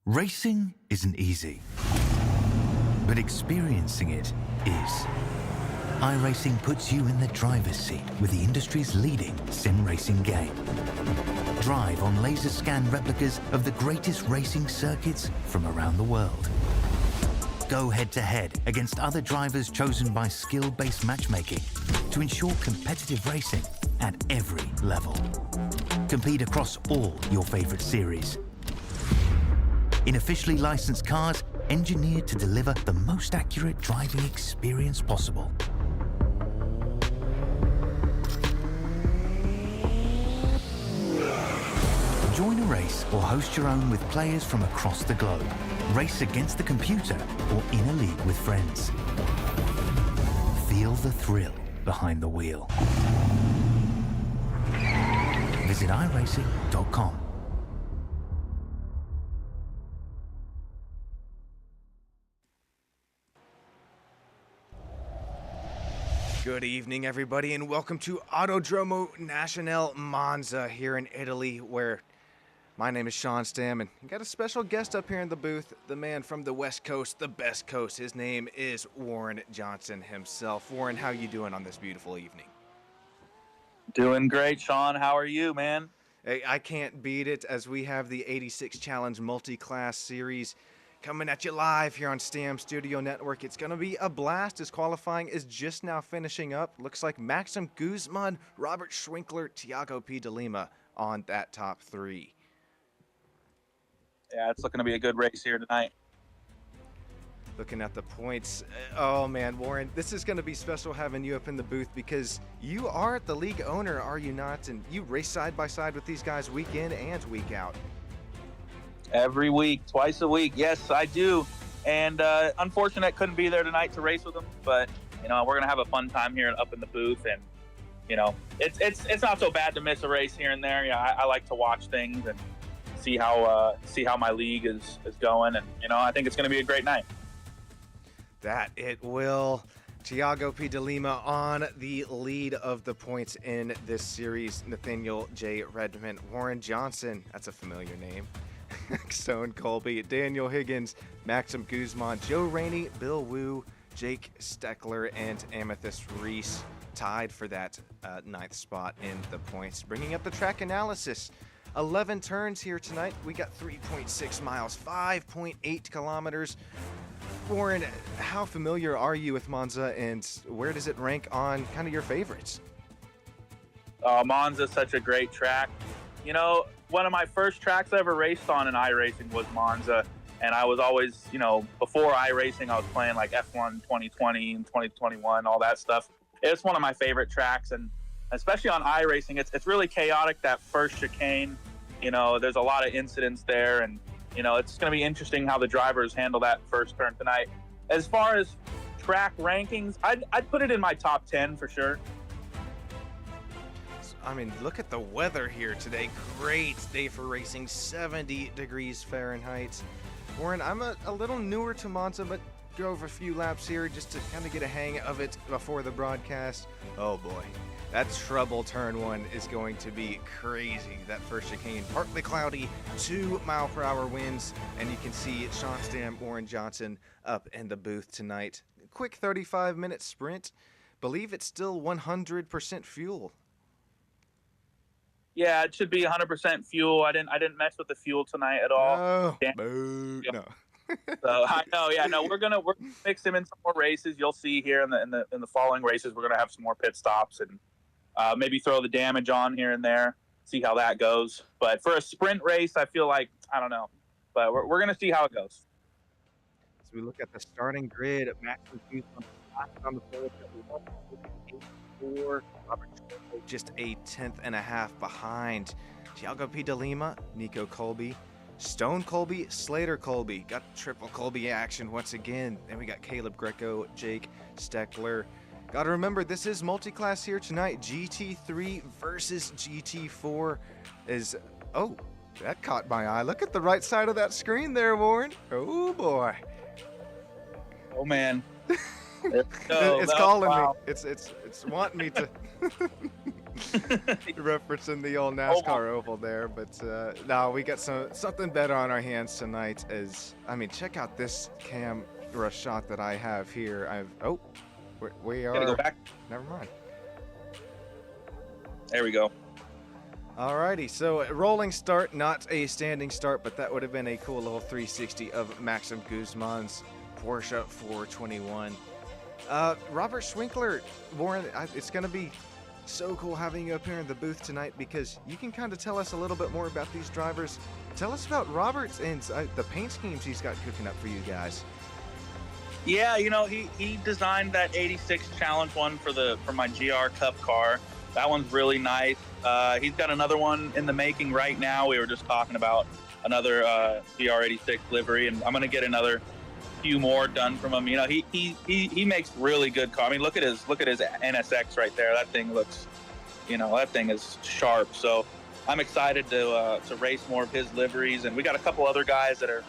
Racing isn't easy, but experiencing it is. iRacing puts you in the driver's seat with the industry's leading sim racing game. Drive on laser scan replicas of the greatest racing circuits from around the world. Go head-to-head against other drivers chosen by skill-based matchmaking to ensure competitive racing at every level. Compete across all your favorite series. In officially licensed cars, engineered to deliver the most accurate driving experience possible. Join a race or host your own with players from across the globe. Race against the computer or in a league with friends. Feel the thrill behind the wheel. Visit iRacing.com. Good evening, everybody, and welcome to Autodromo Nazionale Monza here in Italy, where my name is Sean Stam, and we got a special guest up here in the booth, the man from the West Coast, the best coast. His name is Warren Johnson himself. Warren, how you doing on this beautiful evening? Doing great, Sean. How are you, man? Hey, I can't beat it, as we have the 86 Challenge Multi-Class Series coming at you live here on Stam Studio Network. It's going to be a blast as qualifying is just now finishing up. Looks like Maxim Guzman, Robert Schwinkler, Thiago P. de Lima on that top three. Yeah, it's looking to be a good race here tonight. Looking at the points, oh man, Warren, this is going to be special having you up in the booth because you are the league owner, are you not? And you race side by side with these guys week in and week out. Every week, twice a week. Yes, I do. And unfortunately, I couldn't be there tonight to race with them. But, you know, we're going to have a fun time here up in the booth. And, you know, it's not so bad to miss a race here and there. Yeah, I like to watch things and see how my league is going. And, you know, I think it's going to be a great night. That it will. Thiago P. de Lima on the lead of the points in this series. Nathaniel J. Redmond, Warren Johnson, that's a familiar name. Stone Colby, Daniel Higgins, Maxim Guzman, Joe Rainey, Bill Wu, Jake Steckler, and Amethyst Reese tied for that ninth spot in the points. Bringing up the track analysis. 11 turns here tonight. We got 3.6 miles, 5.8 kilometers. Warren, how familiar are you with Monza, and where does it rank on kind of your favorites? Monza's such a great track. You know, one of my first tracks I ever raced on in iRacing was Monza, and I was always, you know, before iRacing, I was playing like F1 2020 and 2021, all that stuff. It's one of my favorite tracks, and especially on iRacing, it's really chaotic, that first chicane. You know, there's a lot of incidents there, and, you know, it's going to be interesting how the drivers handle that first turn tonight. As far as track rankings, I'd put it in my top 10 for sure. I mean, look at the weather here today. Great day for racing, 70 degrees Fahrenheit. Warren, I'm a little newer to Monza, but drove a few laps here just to kind of get a hang of it before the broadcast. Oh boy, that trouble turn one is going to be crazy. That first chicane, partly cloudy, 2-mile-per-hour winds, and you can see Sean Stam, Warren Johnson up in the booth tonight. Quick 35-minute sprint. Believe it's still 100% fuel. Yeah, it should be 100% fuel. I didn't mess with the fuel tonight at all. Oh, no. So I know, yeah, no, we're gonna mix him in some more races. You'll see here in the following races, we're gonna have some more pit stops and maybe throw the damage on here and there, see how that goes. But for a sprint race, I feel like I don't know, but we're gonna see how it goes. As we look at the starting grid, Maxim Guzman on the field, 4. Robert Schwinkler just a tenth and a half behind. Thiago P. de Lima, Nico Colby, Stone Colby, Slater Colby. Got triple Colby action once again. Then we got Caleb Greco, Jake Steckler. Got to remember, this is multi-class here tonight. GT3 versus GT4 is... Oh, that caught my eye. Look at the right side of that screen there, Warren. Oh, boy. Oh, man. It's calling me. It's wanting me to. Referencing the old NASCAR oval there, but no, we got something better on our hands tonight. Check out this camera shot that I have here. We are. Gotta go back. Never mind. There we go. Alrighty, so a rolling start, not a standing start, but that would have been a cool little 360 of Maxim Guzman's Porsche 421. Robert Schwinkler, Warren, it's going to be so cool having you up here in the booth tonight because you can kind of tell us a little bit more about these drivers. Tell us about Roberts and the paint schemes he's got cooking up for you guys. Yeah, he designed that 86 Challenge one for my GR Cup car. That one's really nice. He's got another one in the making right now. We were just talking about another GR86 livery, and I'm gonna get another few more done from him. He makes really good cars. I mean, look at his NSX right there. That thing looks, that thing is sharp. So I'm excited to race more of his liveries, and we got a couple other guys that are,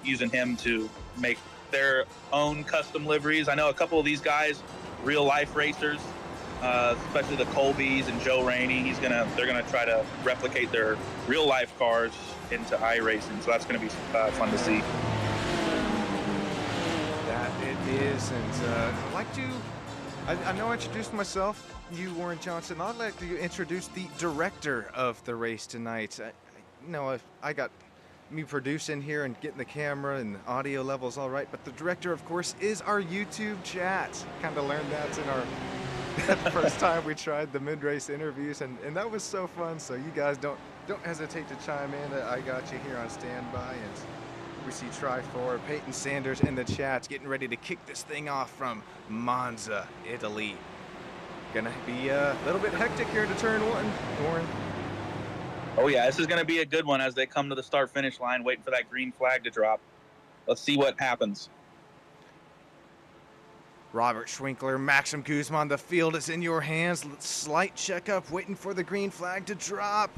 using him to make their own custom liveries. I know a couple of these guys, real life racers. Especially the Colbys and Joe Rainey. They're gonna try to replicate their real life cars into iRacing, so that's gonna be fun to see. That it is, and I'd like to. I know I introduced myself, you Warren Johnson. I'd like to introduce the director of the race tonight. I got me producing here and getting the camera and audio levels all right, but the director, of course, is our YouTube chat. Kind of learned that in our. The first time we tried the mid-race interviews, and that was so fun. So you guys don't hesitate to chime in. I got you here on standby, and we see Tri4, Peyton Sanders in the chat, getting ready to kick this thing off from Monza, Italy. Gonna be a little bit hectic here to turn one, Warren. Oh yeah, this is gonna be a good one as they come to the start-finish line, waiting for that green flag to drop. Let's see what happens. Robert Schwinkler, Maxim Guzman, the field is in your hands. Slight checkup, waiting for the green flag to drop.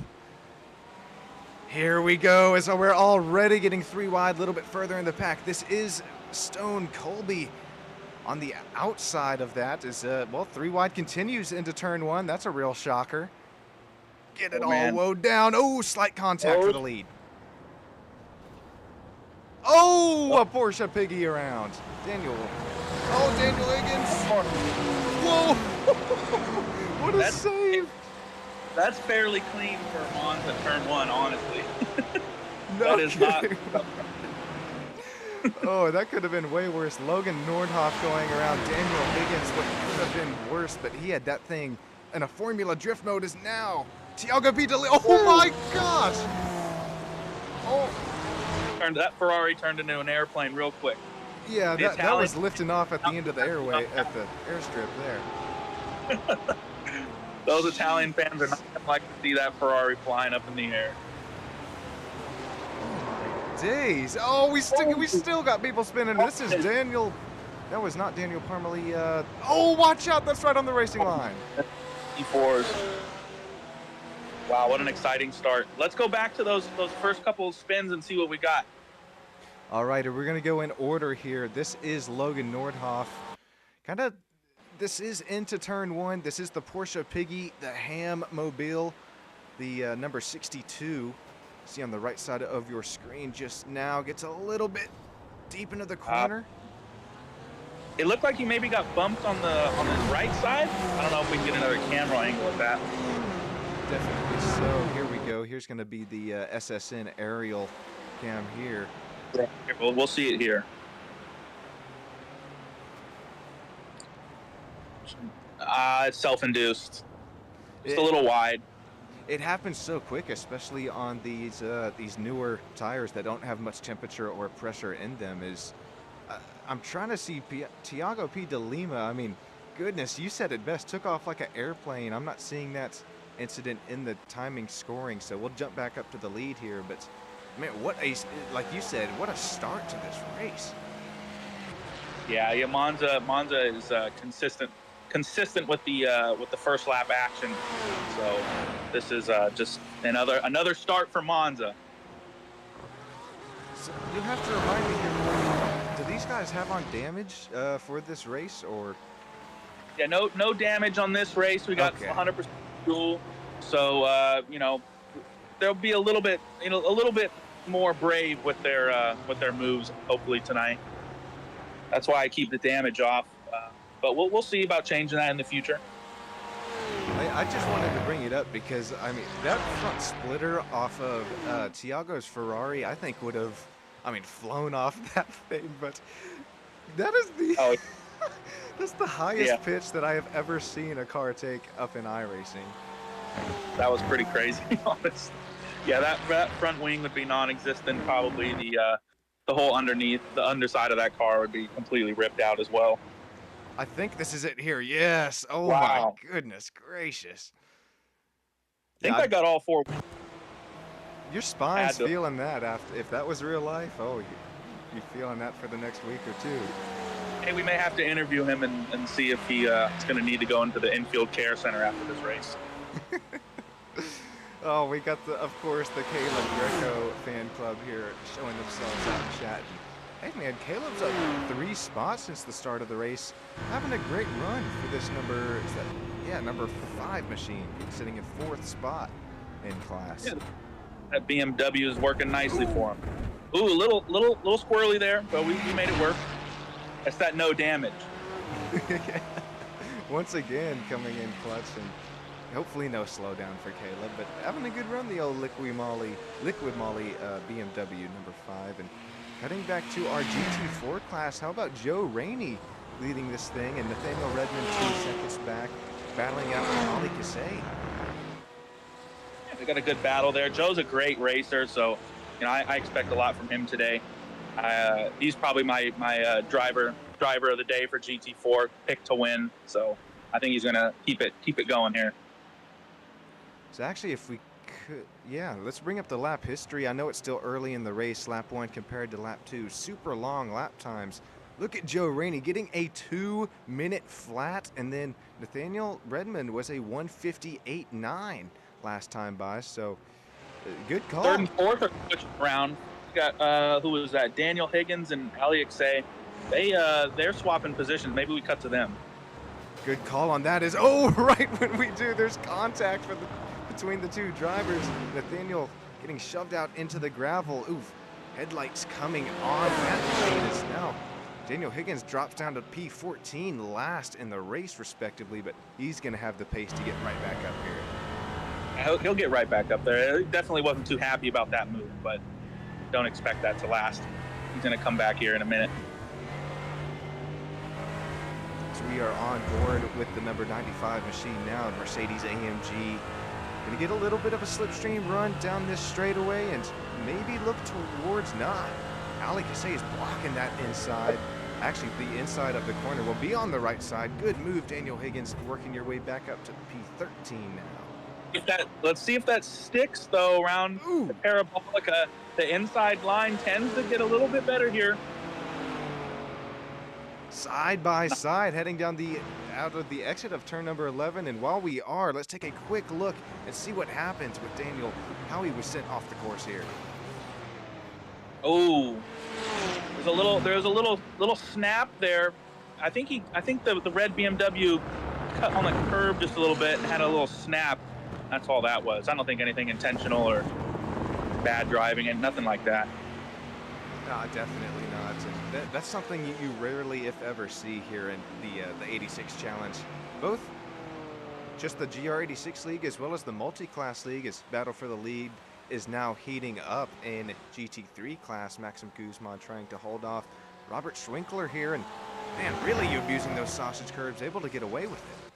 Here we go, as we're already getting 3 wide, a little bit further in the pack. This is Stone Colby. On the outside of that is, 3 wide continues into turn 1. That's a real shocker. Get it all woed down. Oh, slight contact for the lead. Oh, a Porsche piggy around. Daniel Higgins. Whoa. What a save. That's fairly clean for Monza turn 1, honestly. No, that is not. Oh, that could have been way worse. Logan Nordhoff going around Daniel Higgins. What could have been worse, but he had that thing in a Formula Drift mode is now. Thiago Pitali. Oh my gosh. Oh. That Ferrari turned into an airplane real quick. Yeah, that was lifting off at the end of the airway, at the airstrip there. Those Italian fans are not going to like to see that Ferrari flying up in the air. Days. Oh, we still got people spinning. This is Daniel. That was not Daniel Parmalee. Oh, watch out. That's right on the racing line. E4s. Wow, what an exciting start. Let's go back to those first couple of spins and see what we got. All right, we're going to go in order here. This is Logan Nordhoff. This is into turn 1. This is the Porsche Piggy, the Ham Mobile, the number 62. See on the right side of your screen just now. Gets a little bit deep into the corner. It looked like he maybe got bumped on his right side. I don't know if we can get another camera angle of that. Definitely so. Here we go. Here's going to be the SSN aerial cam here. Yeah, we'll see it here. It's self-induced. Just a little wide. It happens so quick, especially on these newer tires that don't have much temperature or pressure in them. I'm trying to see Thiago P. de Lima. I mean, goodness, you said it best. Took off like an airplane. I'm not seeing that incident in the timing scoring, so we'll jump back up to the lead here. But man, like you said, what a start to this race. Yeah, Monza is consistent with the first lap action. So this is just another start for Monza. So you have to remind me here, do these guys have on damage for this race, or? Yeah, no damage on this race. We got Okay. 100% fuel, so you know, they'll be a little bit more brave with their moves hopefully tonight. That's why I keep the damage off. But we'll see about changing that in the future. I just wanted to bring it up because, I mean, that front splitter off of Thiago's Ferrari, I think would have, I mean, flown off that thing, but that is the, Oh, that's the highest yeah, pitch that I have ever seen a car take up in iRacing. that was pretty crazy, honestly. Yeah, that front wing would be non-existent. Probably the whole the underside of that car would be completely ripped out as well. I think this is it here. Yes. Oh my Wow. goodness gracious. I think Yeah, I got all four. your spine's Had to. feeling that after, if that was real life, oh, you feeling that for the next week or two. Hey, we may have to interview him and see if he is going to need to go into the infield care center after this race. Oh, we got of course, the Caleb Greco fan club here showing themselves out in chat. Hey man, Caleb's up 3 spots since the start of the race, having a great run for this number 5 machine, sitting in 4th spot in class. Yeah, that BMW is working nicely for him. Ooh, a little squirrely there, but we made it work. That's that no damage. Once again, coming in clutch, and hopefully no slowdown for Caleb, but having a good run, the old Liquid Molly BMW number 5. And heading back to our GT4 class, how about Joe Rainey leading this thing, and Nathaniel Redmond 2 seconds back, battling out with Ali Kasey. Yeah, they got a good battle there. Joe's a great racer, so you know I expect a lot from him today. He's probably my driver of the day for GT4, picked to win. So I think he's gonna keep it going here. So actually, if we could, yeah, let's bring up the lap history. I know it's still early in the race, lap 1 compared to lap 2. Super long lap times. Look at Joe Rainey getting a 2-minute flat, and then Nathaniel Redmond was a 1:58.9 last time by. So good call. 3rd and 4th are switching around. We got who was that? Daniel Higgins and Ali Kasey. They're swapping positions. Maybe we cut to them. Good call on that. Is right when we do, there's contact between the two drivers. Nathaniel getting shoved out into the gravel. Oof, headlights coming on. That machine is now. Daniel Higgins drops down to P14 last in the race, respectively, but he's going to have the pace to get right back up here. He'll get right back up there. He definitely wasn't too happy about that move, but don't expect that to last. He's going to come back here in a minute. So we are on board with the number 95 machine now, Mercedes AMG. Going to get a little bit of a slipstream run down this straightaway and maybe look towards not. Ali Kasey is blocking that inside. Actually, the inside of the corner will be on the right side. Good move, Daniel Higgins, working your way back up to P13 now. Let's see if that sticks, though, around the parabolica. The inside line tends to get a little bit better here. Side by side, heading down out of the exit of turn number 11. And while we are, let's take a quick look and see what happens with Daniel, how he was sent off the course here. Oh, there's a little snap there. I think the red BMW cut on the curb just a little bit and had a little snap. That's all that was. I don't think anything intentional or bad driving and nothing like that. No, definitely not. And that's something you rarely, if ever, see here in the 86 Challenge. Both just the GR86 League as well as the multi-class league, as battle for the lead is now heating up in GT3 class. Maxim Guzman trying to hold off Robert Schwinkler here, and man, really abusing those sausage curbs, able to get away with it.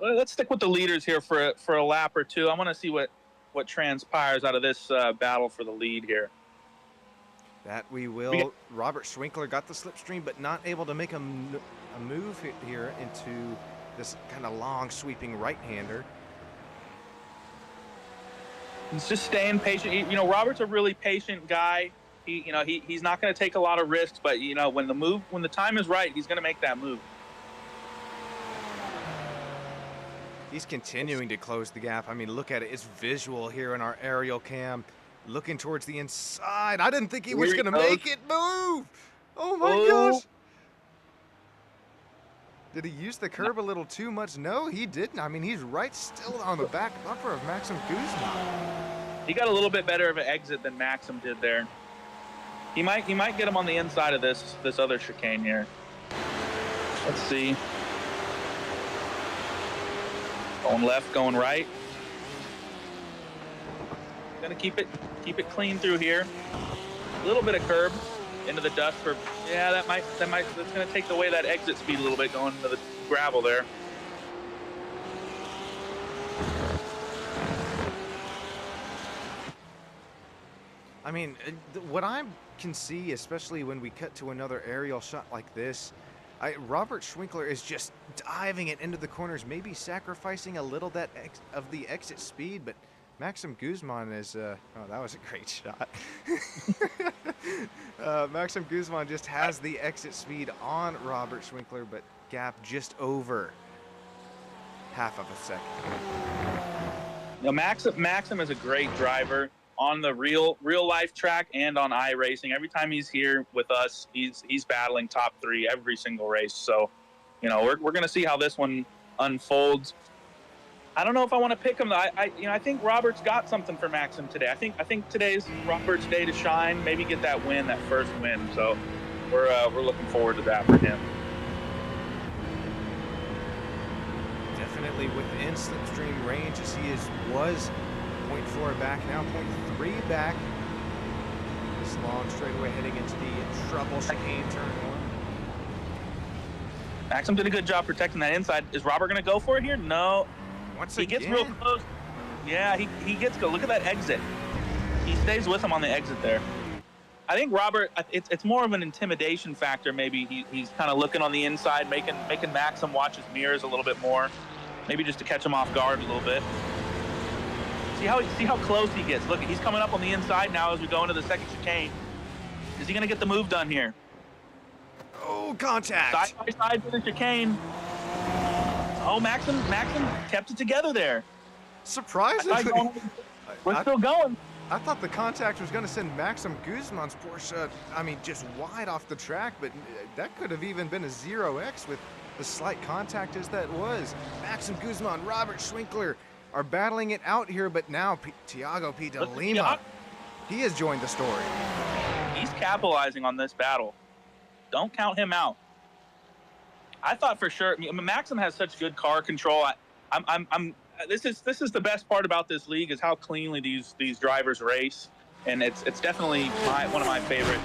Well, let's stick with the leaders here for a lap or two. I want to see what transpires out of this battle for the lead here. That we will. Robert Schwinkler got the slipstream, but not able to make a move here into this kind of long sweeping right-hander. He's just staying patient. You know, Robert's a really patient guy. He's not going to take a lot of risks, but you know, when the time is right, he's going to make that move. He's continuing to close the gap. I mean, look at it. It's visual here in our aerial cam. Looking towards the inside. I didn't think he was going to make it move. Oh, my gosh. Did he use the curb a little too much? No, he didn't. I mean, he's right still on the back bumper of Maxim Guzman. He got a little bit better of an exit than Maxim did there. He might get him on the inside of this other chicane here. Let's see. Going left, going right. Gonna keep it clean through here. A little bit of curb into the dust for, yeah, that's gonna take away that exit speed a little bit going into the gravel there. I mean, what I can see, especially when we cut to another aerial shot like this, Robert Schwinkler is just diving it into the corners, maybe sacrificing a little of the exit speed, but Maxim Guzman is, oh, that was a great shot. Maxim Guzman just has the exit speed on Robert Schwinkler, but gap just over half of a second. Now, Maxim is a great driver on the real life track and on iRacing. Every time he's here with us, he's battling top 3 every single race. So, you know, we're going to see how this one unfolds. I don't know if I want to pick him. I think Robert's got something for Maxim today. I think today's Robert's day to shine. Maybe get that win, that first win. So we're looking forward to that for him. Definitely within slipstream range as he was 0.4 back, now 0.3 back. This long straightaway heading into the trouble chicane turn 1. Maxim did a good job protecting that inside. Is Robert going to go for it here? No. He gets real close. Yeah, he gets go. Look at that exit. He stays with him on the exit there. I think Robert, it's more of an intimidation factor. Maybe he's kind of looking on the inside, making Maxim watch his mirrors a little bit more. Maybe just to catch him off guard a little bit. See how close he gets. Look, he's coming up on the inside now as we go into the second chicane. Is he going to get the move done here? Oh, contact. Side by side for the chicane. Oh, Maxim kept it together there. Surprisingly. We're still going. I thought the contact was going to send Maxim Guzman's Porsche, just wide off the track, but that could have even been a 0x with the slight contact as that was. Maxim Guzman, Robert Schwinkler are battling it out here, but now Thiago P. de Lima, he has joined the story. He's capitalizing on this battle. Don't count him out. I thought for sure. Maxim has such good car control. This is the best part about this league is how cleanly these drivers race, and it's definitely one of my favorite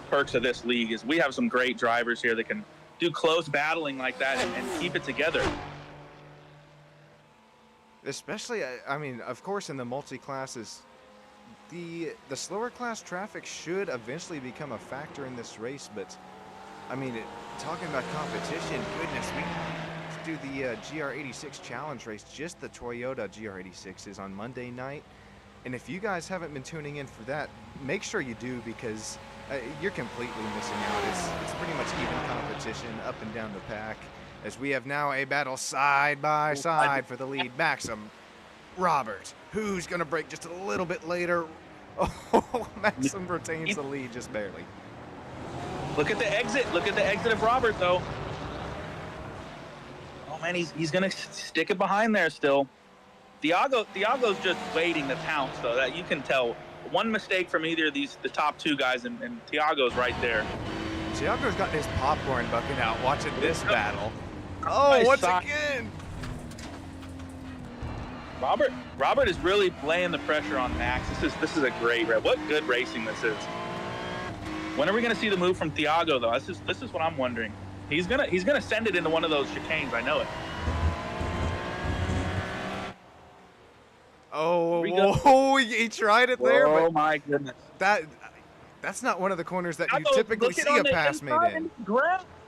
perks of this league is we have some great drivers here that can do close battling like that and keep it together. Especially, of course, in the multi-classes, the slower class traffic should eventually become a factor in this race, but talking about competition, goodness, we do the GR86 challenge race, just the Toyota GR86 is on Monday night. And if you guys haven't been tuning in for that, make sure you do, because you're completely missing out. It's pretty much even competition up and down the pack, as we have now a battle side by side for the lead. Maxim, Robert, who's going to break just a little bit later? Oh, Maxim retains the lead just barely. Look at the exit. Look at the exit of Robert, though. Oh, man, he's going to stick it behind there still. Thiago's just waiting to pounce, though. That you can tell. One mistake from either of the top 2 guys, and Thiago's right there. Thiago's got his popcorn bucket out watching this battle. Oh, once again! Robert is really laying the pressure on Max. This is a great race. What good racing this is. When are we going to see the move from Thiago, though? This is what I'm wondering. He's gonna send it into one of those chicanes. I know it. Oh, he tried it there. Oh, but my goodness. That's not one of the corners that you typically see a pass made in.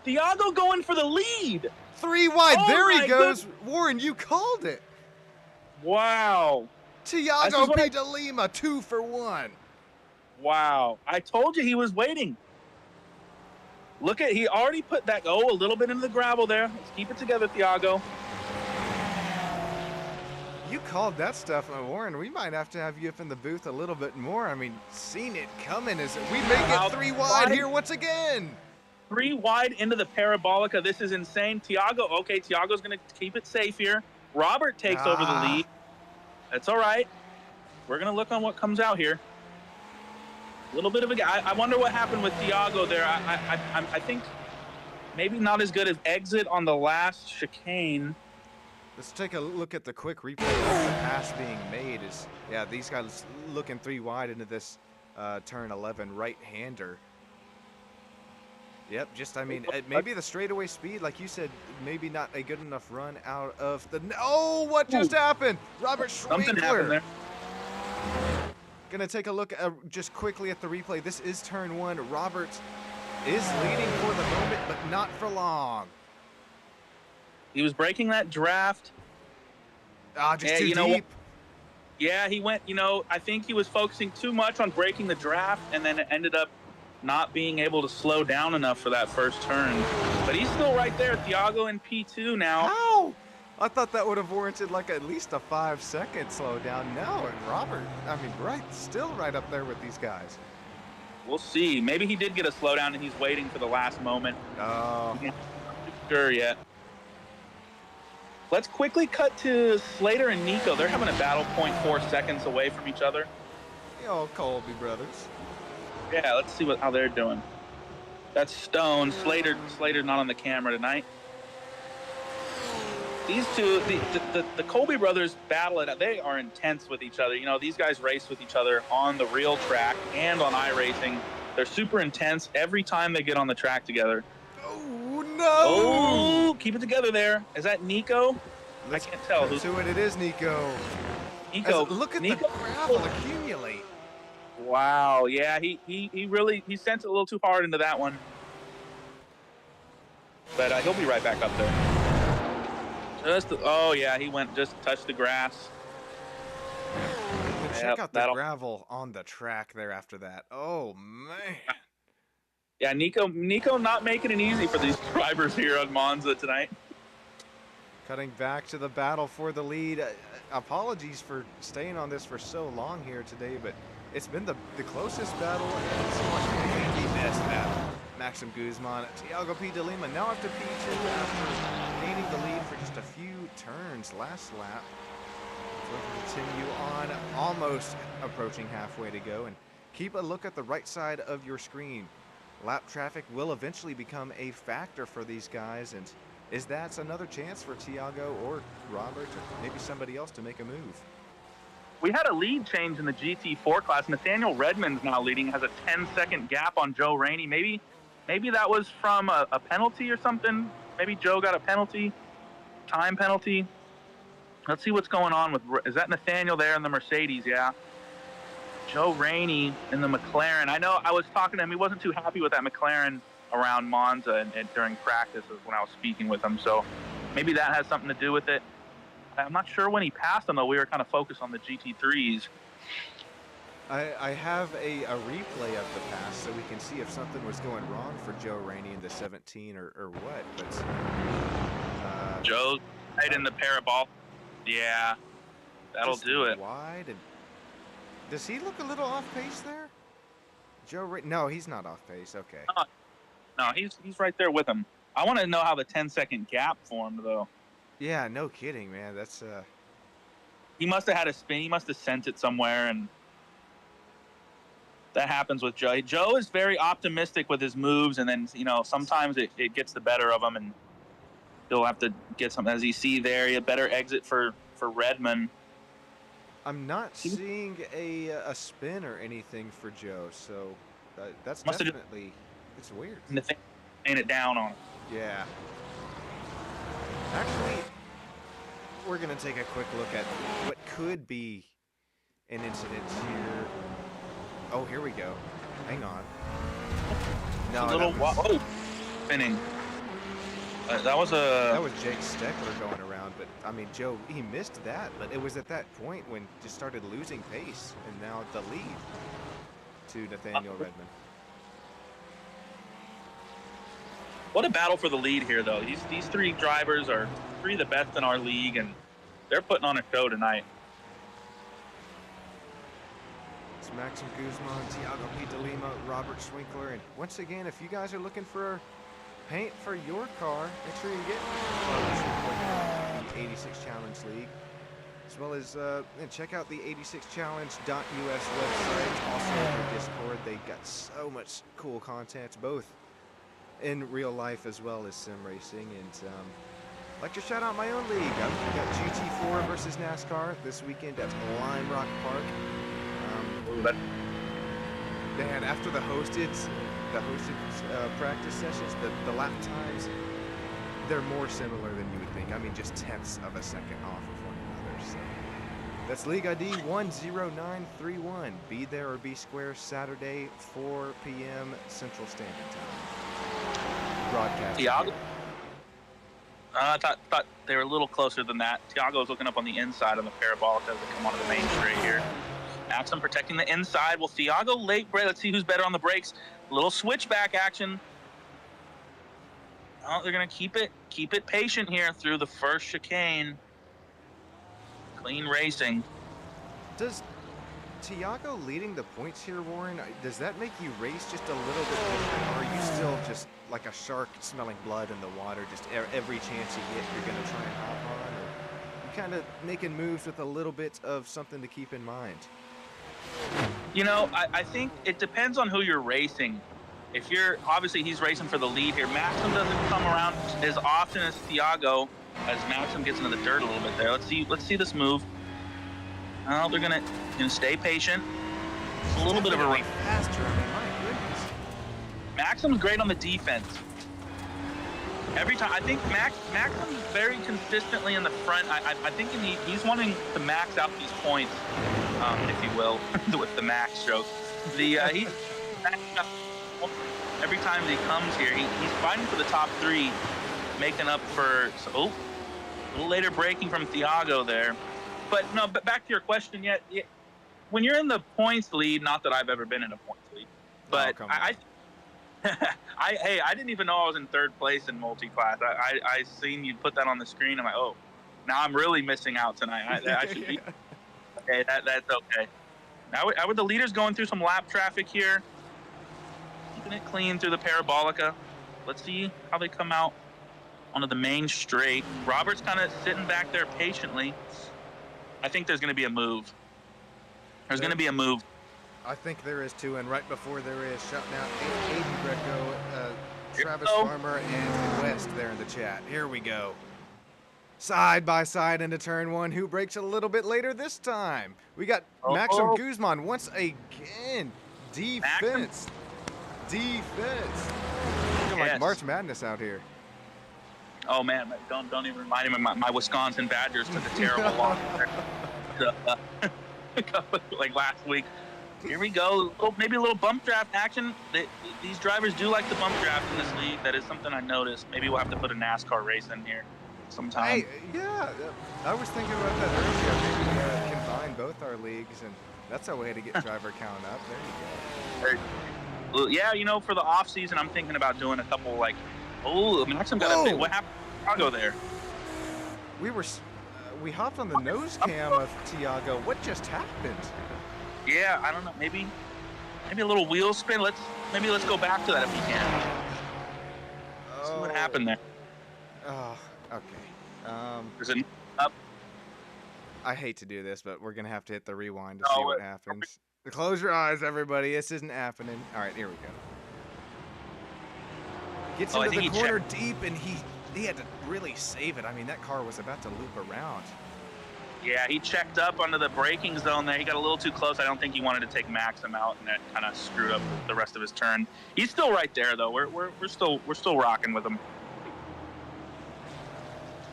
Thiago going for the lead. 3 wide. Oh, there he goes. goodness. Warren, you called it. Wow. Thiago P. de Lima, 2 for 1. Wow. I told you he was waiting. Look he already put that, a little bit into the gravel there. Let's keep it together, Thiago. You called that stuff, Warren. We might have to have you up in the booth a little bit more. Seen it coming as we make it 3 wide here once again. 3 wide into the Parabolica. This is insane. Tiago, okay, Tiago's going to keep it safe here. Robert takes over the lead. That's all right. We're going to look on what comes out here. A little bit of a... I wonder what happened with Tiago there. I think maybe not as good as exit on the last chicane. Let's take a look at the quick replay of the pass being made. Yeah, these guys looking 3 wide into this turn 11 right-hander. Yep, I mean, maybe the straightaway speed, like you said, maybe not a good enough run out of the... Oh, what just happened? Robert Something happened there. Gonna take a look just quickly at the replay. This is turn 1. Robert is leading for the moment, but not for long. He was breaking that draft. Just too deep. Yeah, he went, I think he was focusing too much on breaking the draft, and then it ended up not being able to slow down enough for that first turn. But he's still right there. Tiago in P2 now. How? I thought that would have warranted like at least a 5-second slowdown. No, and Robert, still right up there with these guys. We'll see. Maybe he did get a slowdown and he's waiting for the last moment. Oh. Not sure yet. Let's quickly cut to Slater and Nico. They're having a battle 0.4 seconds away from each other. The old Colby brothers. Yeah, let's see how they're doing. That's Stone. Slater's not on the camera tonight. These two, the Colby brothers battle it. They are intense with each other. These guys race with each other on the real track and on iRacing. They're super intense every time they get on the track together. Oh, no! Oh, keep it together there. Is that Nico? I can't tell. It is Nico. Nico. Look at Nico. the gravel accumulate. Wow. Yeah, he sent it a little too hard into that one. But he'll be right back up there. Oh yeah, he just touched the grass. Check out the gravel on the track there after that. Oh man. Yeah, Nico not making it easy for these drivers here on Monza tonight. Cutting back to the battle for the lead. Apologies for staying on this for so long here today, but it's been the closest battle and it's the best battle. Maxim Guzman, Tiago P. de Lima now up to P2 after gaining the lead for just a few turns last lap. We'll continue on, almost approaching halfway to go, and keep a look at the right side of your screen. Lap traffic will eventually become a factor for these guys, and is that another chance for Tiago or Robert or maybe somebody else to make a move? We had a lead change in the GT4 class. Nathaniel Redmond's now leading, has a 10-second gap on Joe Rainey. Maybe that was from a penalty or something. Maybe Joe got a penalty, time penalty. Let's see what's going on with, is that Nathaniel there in the Mercedes? Yeah. Joe Rainey in the McLaren. I know I was talking to him. He wasn't too happy with that McLaren around Monza and during practices when I was speaking with him. So maybe that has something to do with it. I'm not sure when he passed him, though. We were kind of focused on the GT3s. I have a replay of the pass so we can see if something was going wrong for Joe Rainey in the 17 or what. But Joe's right in the parabol. Yeah, that'll do it. Wide. And does he look a little off pace there? Joe Rainey? No, he's not off pace. Okay. No, he's right there with him. I want to know how the 10-second gap formed, though. Yeah, no kidding, man. That's He must have had a spin. He must have sent it somewhere, and that happens with Joe. Joe is very optimistic with his moves, and then sometimes it gets the better of him, and he'll have to get something. As you see there, a better exit for Redmond. I'm not seeing a spin or anything for Joe, so that's definitely it's weird. Paying it down on him. Yeah. Actually, we're going to take a quick look at what could be an incident here. Oh, here we go. Hang on. No, spinning. That was Jake Steckler going around, but I mean, Joe, he missed that, but it was at that point when just started losing pace, and now the lead to Nathaniel Redmond. What a battle for the lead here, though. These three drivers are three of the best in our league, and they're putting on a show tonight. It's Maxim Guzman, Tiago P. de Lima, Robert Schwinkler, and once again, if you guys are looking for paint for your car, make sure you get the 86 Challenge League, as well as check out the 86challenge.us website. Also their Discord. They got so much cool content, both in real life as well as sim racing. And I'd like to shout out my own league. I've got GT4 versus NASCAR this weekend at Lime Rock Park. Man, after the hosted practice sessions, the lap times, they're more similar than you would think. I mean, just tenths of a second off of one another. So that's League ID 10931. Be there or be square, Saturday, 4 p.m. Central Standard Time. Broadcast. Tiago? I thought they were a little closer than that. Tiago's looking up on the inside on the parabolic as they come onto the main straight here. Maxim protecting the inside. Will Thiago late brake? Let's see who's better on the brakes. A little switchback action. Oh, they're gonna keep it patient here through the first chicane. Clean racing. Does Tiago leading the points here, Warren, does that make you race just a little bit different, or are you still just like a shark smelling blood in the water, just every chance you get you're gonna try and hop on, or you kind of making moves with a little bit of something to keep in mind? You know, I think it depends on who you're racing. If you're, obviously he's racing for the lead here. Maxim doesn't come around as often as Thiago, as Maxim gets into the dirt a little bit there. Let's see this move. Oh, they're gonna stay patient. It's a little bit of a race. Faster, I mean, my goodness. Maxim's great on the defense. Every time, I think Maxim's very consistently in the front. I think he's wanting to max out these points, if you will, with the max stroke. He's every time he comes here, he's fighting for the top three, making up for. So, a little later braking from Thiago there. But no, but back to your question, when you're in the points lead, not that I've ever been in a points lead, but I didn't even know I was in third place in multi-class. I seen you put that on the screen. I'm like, oh, now I'm really missing out tonight. I should be okay. That's okay. Now with the leaders going through some lap traffic here, keeping it clean through the parabolica. Let's see how they come out onto the main straight. Robert's kind of sitting back there patiently. I think there's going to be a move. There's going to be a move. I think there is too, and right before there is, shouting out Aiden Greco, Travis Farmer, and West there in the chat. Here we go. Side by side into turn one. Who breaks a little bit later this time? We got Maxim Guzman once again. Defense. Looking like March Madness out here. Oh man, don't even remind me. My Wisconsin Badgers took a terrible loss like last week. Here we go. Maybe a little bump draft action. These drivers do like the bump draft in this league. That is something I noticed. Maybe we'll have to put a NASCAR race in here sometime. Hey, yeah, I was thinking about that earlier. Maybe combine both our leagues, and that's a way to get driver count up. There you go. Yeah, you know, for the off season, I'm thinking about doing a couple like. Oh, Maxim got a bit. What happened to Tiago there? We hopped on the nose cam of Tiago. What just happened? Yeah, I don't know. Maybe a little wheel spin. Let's go back to that if we can. See what happened there. Oh, okay. There's an up. I hate to do this, but we're gonna have to hit the rewind to see what happens. Close your eyes, everybody. This isn't happening. All right, here we go. Gets into the corner deep, and he had to really save it. I mean, that car was about to loop around. Yeah, he checked up under the braking zone there. He got a little too close. I don't think he wanted to take Maxim out, and that kind of screwed up the rest of his turn. He's still right there, though. We're still rocking with him.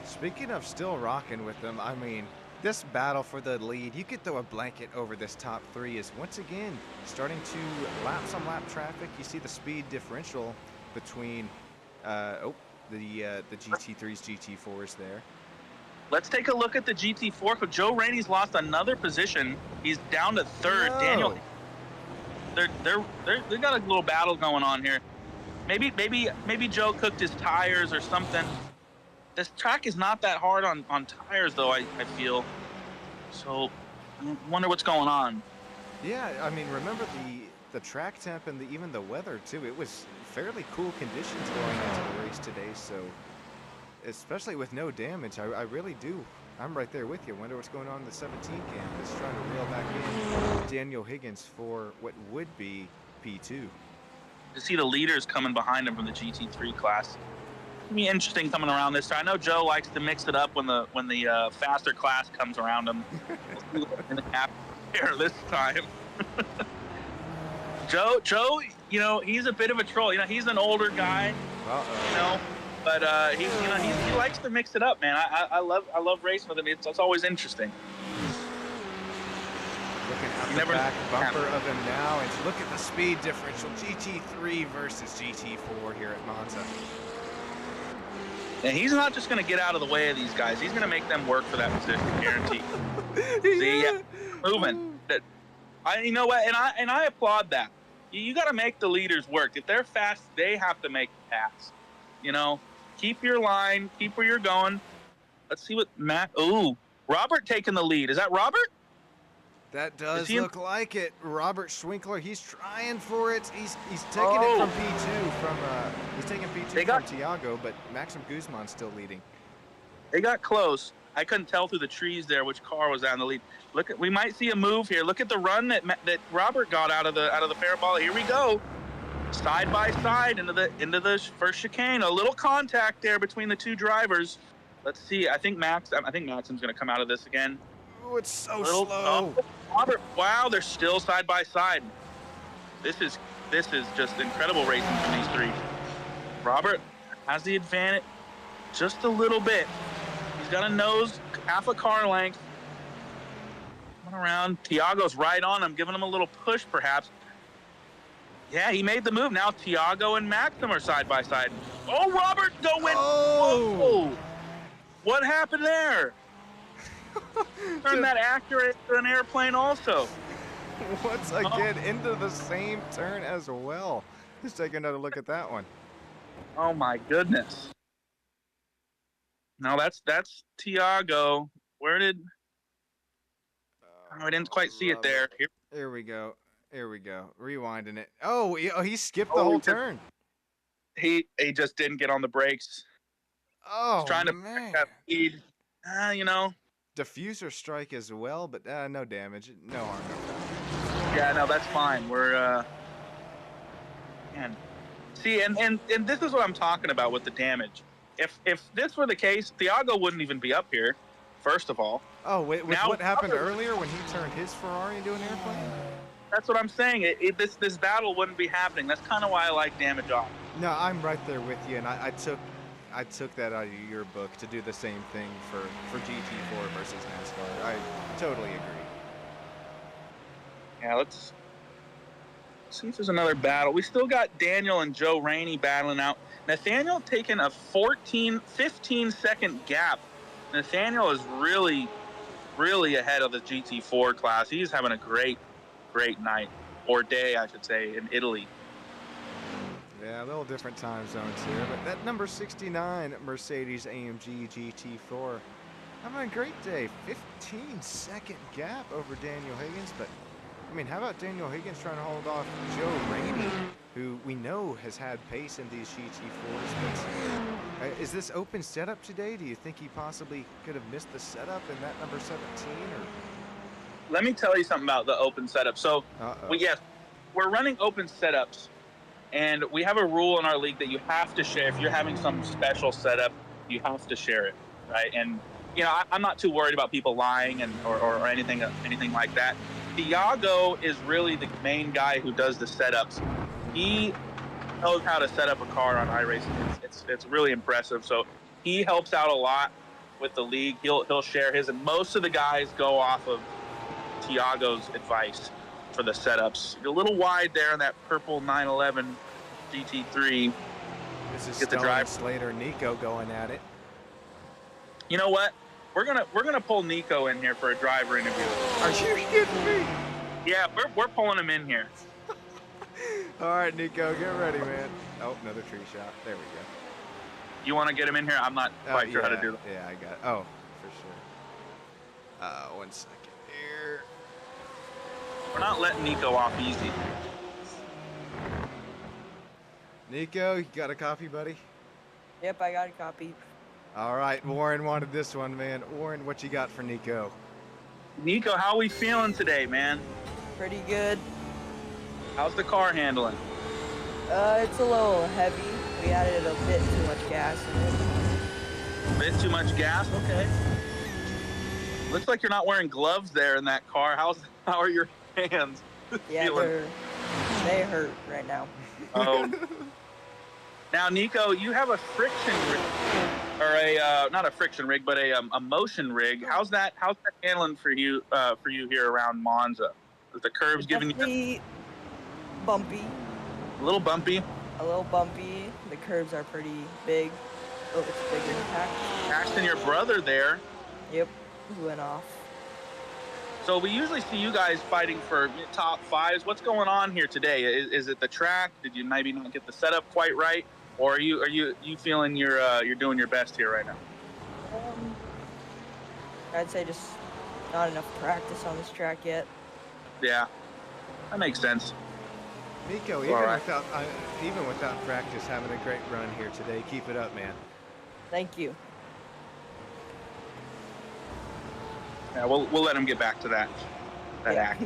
Speaking of still rocking with them, I mean, this battle for the lead, you could throw a blanket over this top three, is once again starting to lap some lap traffic. You see the speed differential between the GT3s, GT4s there. Let's take a look at the GT4. Joe Rainey's lost another position. He's down to third. No. Daniel, they got a little battle going on here. Maybe Joe cooked his tires or something. This track is not that hard on tires, though, I feel. So I wonder what's going on. Yeah, I mean, remember the track temp and even the weather too. It was fairly cool conditions going into the race today, so especially with no damage, I really do. I'm right there with you. Wonder what's going on in the 17 campus, trying to reel back in Daniel Higgins for what would be P2. To see the leaders coming behind him from the GT3 class. It'll be interesting coming around this time. I know Joe likes to mix it up when the faster class comes around him. We'll see what's in the gap here this time. Joe, you know, he's a bit of a troll. You know, he's an older guy. You know, but he likes to mix it up, man. I love racing with him. It's always interesting. Looking at the back bumper of him now, and look at the speed differential. GT3 versus GT4 here at Monza. And he's not just going to get out of the way of these guys. He's going to make them work for that position, guaranteed. See, moving. You know what? And I applaud that. You got to make the leaders work. If they're fast, they have to make the pass. You know, keep your line, keep where you're going. Let's see what Matt. Ooh, Robert taking the lead. Is that Robert? That does look like it. Robert Schwinkler, he's trying for it. He's taking it from P2 he's taking P2 from Tiago, but Maxim Guzman's still leading. They got close. I couldn't tell through the trees there which car was on the lead. Look at, we might see a move here. Look at the run that Robert got out of the fair ball. Here we go. Side by side into the first chicane. A little contact there between the two drivers. Let's see. I think Maxim's going to come out of this again. Oh, it's so slow. Robert, wow, they're still side by side. This is just incredible racing from these three. Robert has the advantage just a little bit. He's got a nose, half a car length. Coming around. Tiago's right on him, giving him a little push perhaps. Yeah, he made the move. Now Tiago and Maxim are side by side. Oh, Robert going. Oh! Whoa. What happened there? Turned that accurate to an airplane also. Once again, into the same turn as well. Let's take another look at that one. Oh my goodness. No, that's Tiago. Where did... I didn't quite see it there. Here we go. Here we go. Rewinding it. Oh, he skipped the whole turn. He just didn't get on the brakes. Oh, he's trying to pick that speed. You know. Diffuser strike as well, but no damage. No harm, no foul. Yeah, no, that's fine. We're man. See, and this is what I'm talking about with the damage. If this were the case, Tiago wouldn't even be up here, first of all. Oh, wait, with what happened earlier when he turned his Ferrari into an airplane? That's what I'm saying. This battle wouldn't be happening. That's kind of why I like damage off. No, I'm right there with you, and I took that out of your book to do the same thing for GT4 versus NASCAR. I totally agree. Yeah, let's see if there's another battle. We still got Daniel and Joe Rainey battling out. Nathaniel taking a 15-second gap. Nathaniel is really, really ahead of the GT4 class. He's having a great night, or day, I should say, in Italy. Yeah, a little different time zones here, but that number 69 Mercedes AMG GT4 having a great day. 15-second gap over Daniel Higgins, but I mean, how about Daniel Higgins trying to hold off Joe Rainey, who we know has had pace in these GT4s, but is this open setup today? Do you think he possibly could have missed the setup in that number 17? Or? Let me tell you something about the open setup. So, we're running open setups. And we have a rule in our league that you have to share. If you're having some special setup, you have to share it, right? And you know, I'm not too worried about people lying or anything like that. Tiago is really the main guy who does the setups. He knows how to set up a car on iRacing. It's really impressive. So he helps out a lot with the league. He'll share his, and most of the guys go off of Tiago's advice for the setups. You're a little wide there in that purple 911 GT3. This is Stone, Slater, Nico going at it. You know what? We're gonna pull Nico in here for a driver interview. Are you kidding me? Yeah, we're pulling him in here. All right, Nico, get ready, man. Oh, another tree shot. There we go. You want to get him in here? I'm not quite sure how to do that. Yeah, I got it. Oh, for sure. 1 second here. We're not letting Nico off easy. Nico, you got a copy, buddy? Yep, I got a copy. All right, Warren wanted this one, man. Warren, what you got for Nico? Nico, how we feeling today, man? Pretty good. How's the car handling? It's a little heavy. We added a bit too much gas in it. A bit too much gas? Okay. Looks like you're not wearing gloves there in that car. How are your hands Yeah, feeling? they hurt right now. Oh. Now, Nico, you have a friction rig, or a not a friction rig, but a motion rig. How's that handling for you here around Monza? Is the curves It's giving you definitely bumpy. a little bumpy? A little bumpy. The curves are pretty big. Oh, it's a bigger impact. Ashton, your brother there. Yep, he went off. So we usually see you guys fighting for top fives. What's going on here today? Is it the track? Did you maybe not get the setup quite right, or are you feeling you're doing your best here right now? I'd say just not enough practice on this track yet. Yeah, that makes sense. Nico, even without practice, having a great run here today. Keep it up, man. Thank you. Yeah, we'll let him get back to that Yeah. act.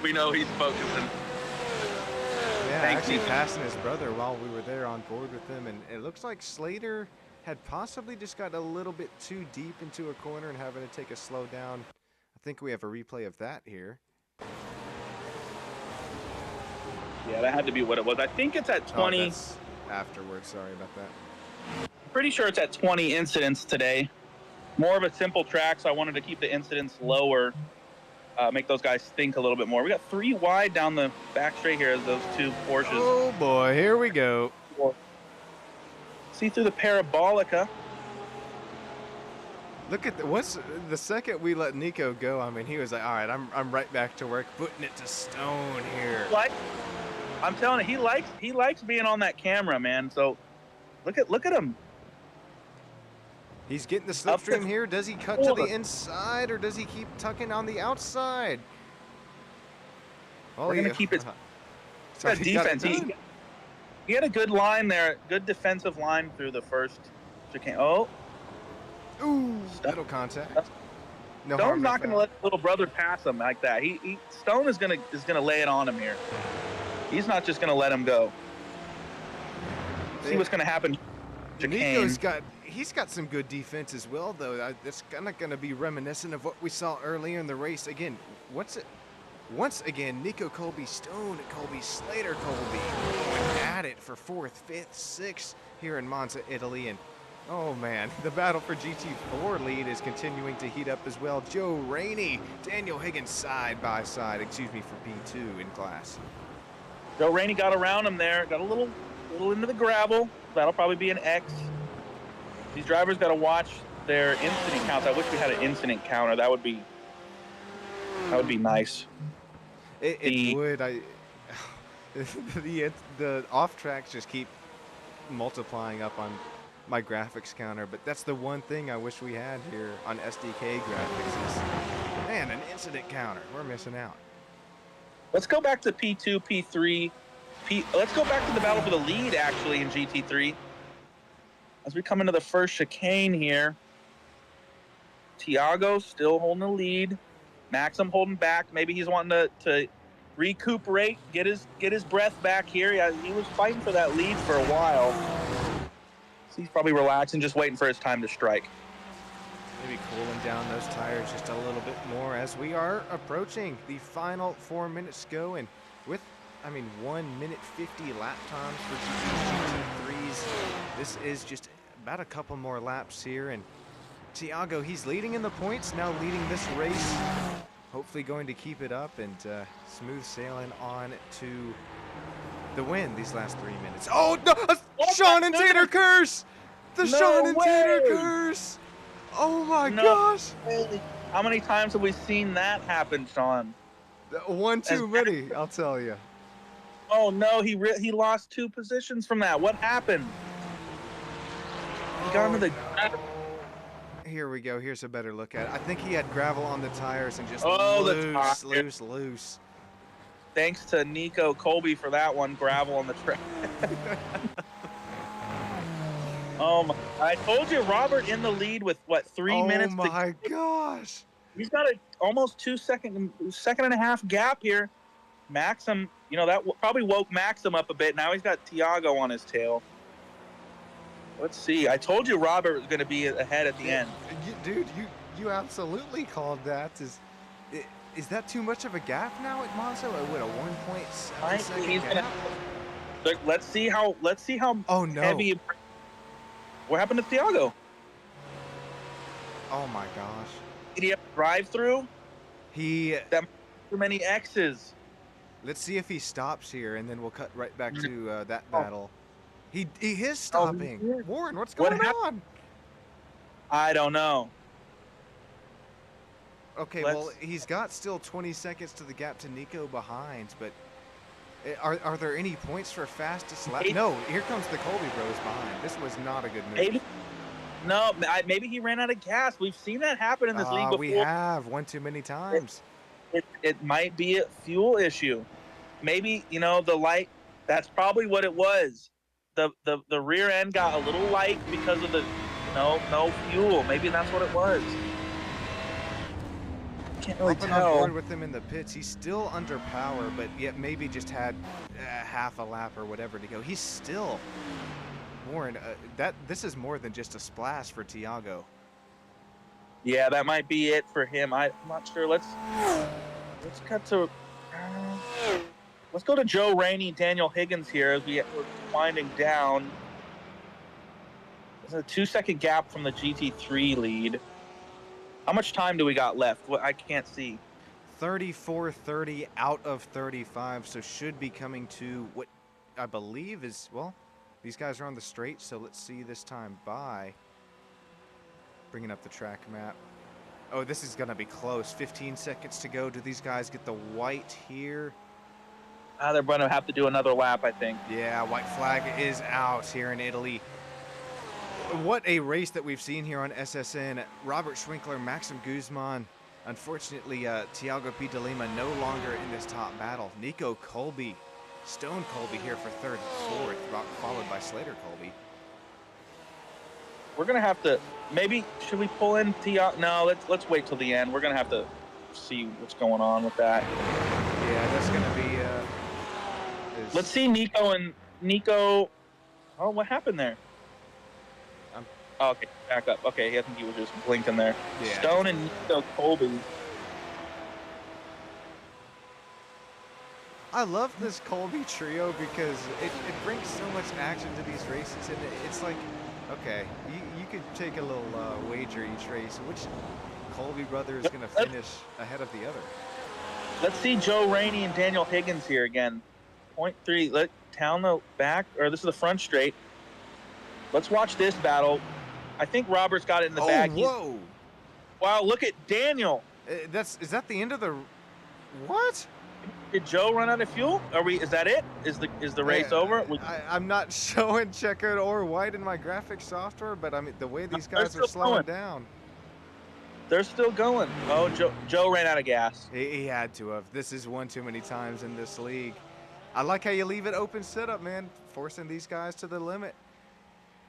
We know he's focusing. Yeah, Thanks, actually Nico. passing his brother while we were there on board with him, and it looks like Slater had possibly just got a little bit too deep into a corner and having to take a slow down. I think we have a replay of that here. Yeah, that had to be what it was. I think it's at 20. Oh, that's afterwards. Sorry about that. Pretty sure it's at 20 incidents today. More of a simple track, so I wanted to keep the incidents lower, make those guys think a little bit more. We got 3 wide down the back straight here as those 2 Porsches. Oh boy, here we go. See through the parabolica. Look at once the second we let Nico go, I mean, he was like, all right, I'm right back to work, putting it to stone here. I'm telling you, he likes being on that camera, man. So look at him. He's getting the slipstream here. Does he cut to the inside or does he keep tucking on the outside? We're gonna keep it. So That he got it defense. done. He had a good line there, good defensive line through the first chicane. Oh, Ooh, little contact. No Stone's harm, no not going to foul. let little brother pass him like that. Stone is gonna lay it on him here. He's not just going to let him go. See what's going to happen. Nico's Chicane. he's got some good defense as well, though. That's kind of going to be reminiscent of what we saw earlier in the race. Again, once again, Nico Colby Stone, Colby Slater Colby going at it for 4th, 5th, 6th here in Monza, Italy. And oh man, the battle for GT4 lead is continuing to heat up as well. Joe Rainey, Daniel Higgins side by side, excuse me, for P2 in class. Joe Rainey got around him there, got a little into the gravel. That'll probably be an X. These drivers got to watch their incident counts. I wish we had an incident counter. That would be nice. It would. The off tracks just keep multiplying up on my graphics counter, but that's the one thing I wish we had here on SDK graphics is, man, an incident counter. We're missing out. Let's go back to P2, P3. Let's go back to the battle for the lead, actually, in GT3. As we come into the first chicane here, Tiago still holding the lead. Maxim holding back. Maybe he's wanting to recuperate, get his breath back here. Yeah, he was fighting for that lead for a while. So he's probably relaxing, just waiting for his time to strike. Maybe cooling down those tires just a little bit more as we are approaching the final 4 minutes go, and with 1 minute 50 lap times for GT3s. This is just about a couple more laps here, and Tiago, he's leading in the points, now leading this race. Hopefully going to keep it up and smooth sailing on to the win these last 3 minutes. Oh, no! Sean and Tater curse! The Sean and Tater curse! Oh my gosh! How many times have we seen that happen, Sean? One too many, I'll tell you. Oh no, he lost 2 positions from that. What happened? He got into the. Here we go. Here's a better look at it. I think he had gravel on the tires and just Oh, loose. Thanks to Nico Colby for that one. Gravel on the track. I told you, Robert in the lead with what, 3 minutes? Oh my gosh! He's got a almost 2 second and a half gap here. Maxim, that probably woke Maxim up a bit. Now he's got Tiago on his tail. Let's see. I told you Robert was going to be ahead at the end. Dude, you absolutely called that. Is that too much of a gap now at Monza? With a 1.7 second gap? Let's see how Oh no! heavy. What happened to Tiago? Oh my gosh! Did he have to drive through? That too many X's. Let's see if he stops here, and then we'll cut right back to that battle. He is stopping. Warren, what's going on? I don't know. Okay, well, he's got still 20 seconds to the gap to Nico behind, but are there any points for fastest lap? No, here comes the Colby Bros behind. This was not a good move. Maybe he ran out of gas. We've seen that happen in this league before. We have one too many times. It might be a fuel issue. Maybe, the light, that's probably what it was. The rear end got a little light because of the no fuel. Maybe that's what it was. Can't really tell. On board with him in the pits. He's still under power, but yet maybe just had half a lap or whatever to go. He's still, Warren, this is more than just a splash for Tiago. Yeah, that might be it for him. I'm not sure. Let's cut to. Let's go to Joe Rainey, Daniel Higgins here as we're winding down. There's a 2-second gap from the GT3 lead. How much time do we got left? I can't see. 34:30 out of 35, so should be coming to what I believe is, well, these guys are on the straight, so let's see this time by. Bringing up the track map. Oh, this is going to be close. 15 seconds to go. Do these guys get the white here? They're going to have to do another lap, I think. Yeah, white flag is out here in Italy. What a race that we've seen here on SSN. Robert Schwinkler, Maxim Guzman. Unfortunately, Tiago P. de Lima no longer in this top battle. Nico Colby, Stone Colby here for third and fourth, followed by Slater Colby. We're going to have to, maybe, should we pull in Tiago? No, let's wait till the end. We're going to have to see what's going on with that. Yeah, that's going to be... Let's see Nico. Oh, what happened there? Okay, back up. Okay, I think he was just blinking there. Yeah. Stone and Nico Colby. I love this Colby trio because it brings so much action to these races, and it's like, okay, you could take a little wager each race. Which Colby brother is going to finish ahead of the other? Let's see Joe Rainey and Daniel Higgins here again. 0.3. Let down the back, or this is the front straight. Let's watch this battle. I think Robert's got it in the bag. Whoa! Wow, look at Daniel. Is that the end of the? What? Did Joe run out of fuel? Is that it? Is the race over? I'm not showing checkered or white in my graphics software, but I mean the way these guys are slowing down. They're still going. Oh, Joe ran out of gas. He had to have. This is one too many times in this league. I like how you leave it open setup, man. Forcing these guys to the limit.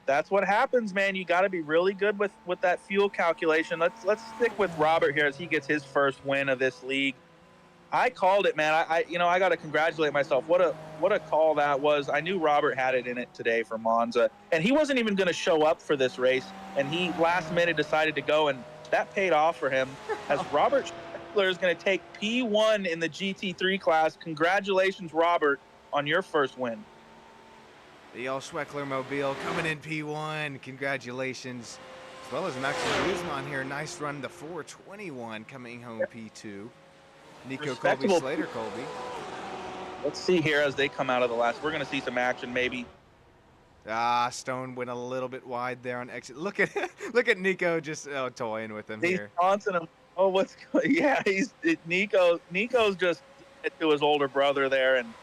That's what happens, man. You got to be really good with that fuel calculation. Let's stick with Robert here as he gets his first win of this league. I called it, man. I got to congratulate myself. What a call that was. I knew Robert had it in it today for Monza, and he wasn't even going to show up for this race, and he last minute decided to go, and that paid off for him. As Robert Schwinkler is going to take P1 in the GT3 class. Congratulations, Robert, on your first win. The all Schweckler Mobile coming in P1. Congratulations. As well as Maxim Guzman here. Nice run. The 421 coming home P2. Nico Colby, Slater Colby. Let's see here as they come out of the last. We're going to see some action maybe. Stone went a little bit wide there on exit. Look at Nico just toying with him here. He's taunting him. Oh, what's going? Yeah, Nico's just to his older brother there, and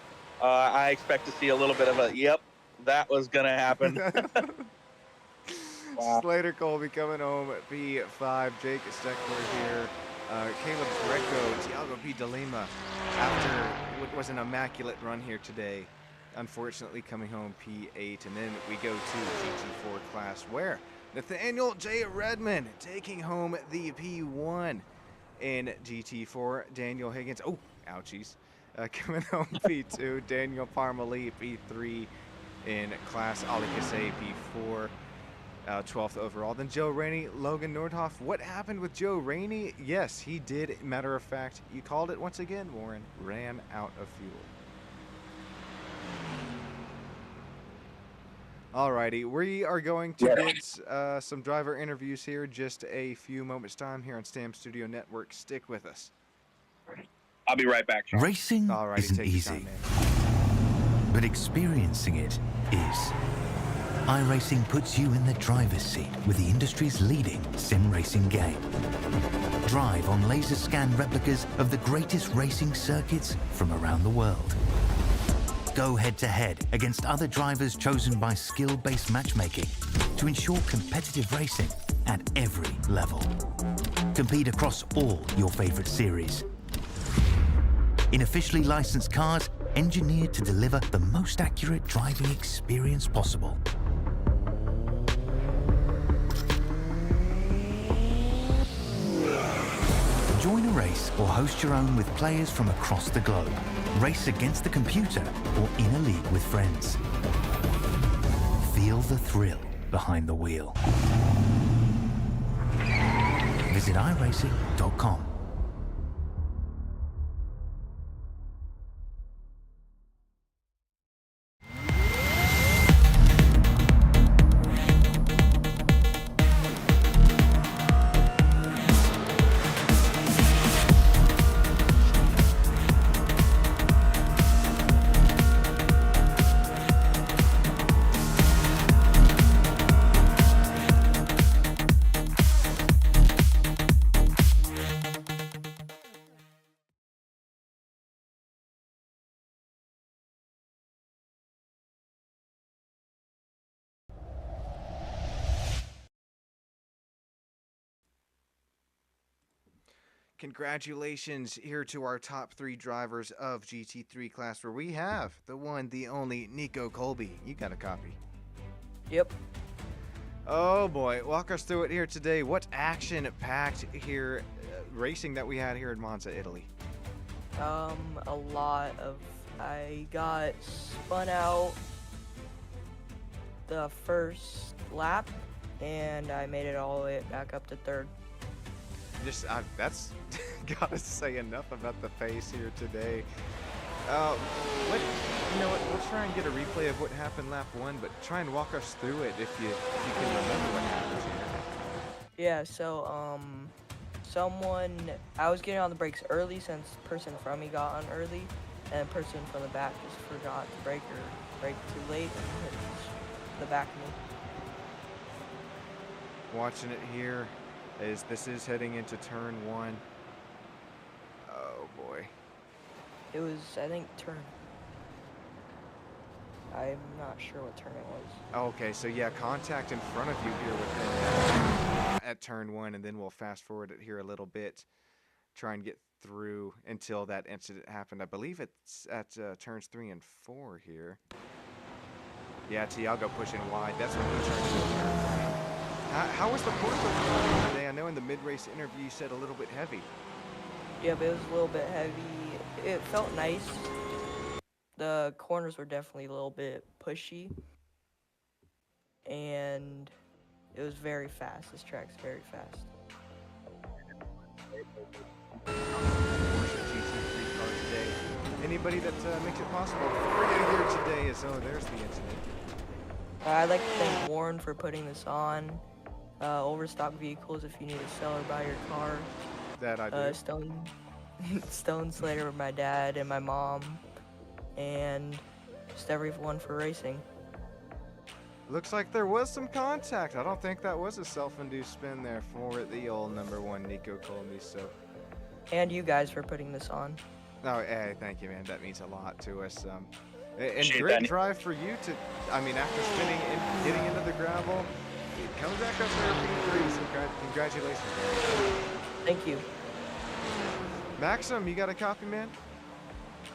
I expect to see a little bit of a yep. That was going to happen. Wow. Slater Colby coming home at P5. Jake Steckler here Caleb Greco, Tiago P. DeLima, after what was an immaculate run here today, unfortunately coming home P8. And then we go to GT4 class where Nathaniel J. Redmond taking home the P1 in GT4. Daniel Higgins, oh, ouchies, coming home P2. Daniel Parmalee, P3 in class. Ali Kassai, P4. 12th overall. Then Joe Rainey, Logan Nordhoff. What happened with Joe Rainey? Yes, he did. Matter of fact, you called it once again, Warren. Ran out of fuel. Alrighty, we are going to get some driver interviews here. Just a few moments time here on Stam Studio Network. Stick with us. I'll be right back, Sean. Racing Alrighty, isn't take your easy, time, man. but experiencing it is. iRacing puts you in the driver's seat with the industry's leading sim racing game. Drive on laser scan replicas of the greatest racing circuits from around the world. Go head to head against other drivers chosen by skill-based matchmaking to ensure competitive racing at every level. Compete across all your favorite series. In officially licensed cars, engineered to deliver the most accurate driving experience possible. Join a race or host your own with players from across the globe. Race against the computer or in a league with friends. Feel the thrill behind the wheel. Visit iRacing.com. Congratulations here to our top 3 drivers of GT3 class, where we have the one, the only Nico Colby. You got a copy. Yep. Oh boy, walk us through it here today. What action-packed here racing that we had here in Monza, Italy? A lot of. I got spun out the first lap, and I made it all the way back up to third. That's gotta say enough about the pace here today. Let's try and get a replay of what happened lap 1, but try and walk us through it if you can remember what happened here. Yeah, so I was getting on the brakes early since the person from me got on early, and the person from the back just forgot to brake or brake too late and hit the back of me. Watching it here as this is heading into turn 1. Oh boy. It was, I think, turn. I'm not sure what turn it was. Okay, so yeah, contact in front of you here at turn 1, and then we'll fast forward it here a little bit. Try and get through until that incident happened. I believe it's at turns 3 and 4 here. Yeah, Tiago pushing wide. That's when he turned to turn 3. How was the Porto today? I know in the mid-race interview you said a little bit heavy. Yeah, but it was a little bit heavy. It felt nice. The corners were definitely a little bit pushy. And it was very fast. This track's very fast. Porsche GT3 car today. Anybody that makes it possible for you here today is, oh, there's the incident. I'd like to thank Warren for putting this on. Overstock vehicles, if you need to sell or buy your car. That I do. Stone Slater, my dad and my mom, and just everyone for racing. Looks like there was some contact. I don't think that was a self-induced spin there for the old number 1 Nico Colby. So. And you guys for putting this on. Oh, hey, thank you, man. That means a lot to us. And Appreciate great that. drive for you to, I mean, after spinning and getting into the gravel, it comes back up there P3. So congratulations, man. Thank you. Maxim, you got a copy, man?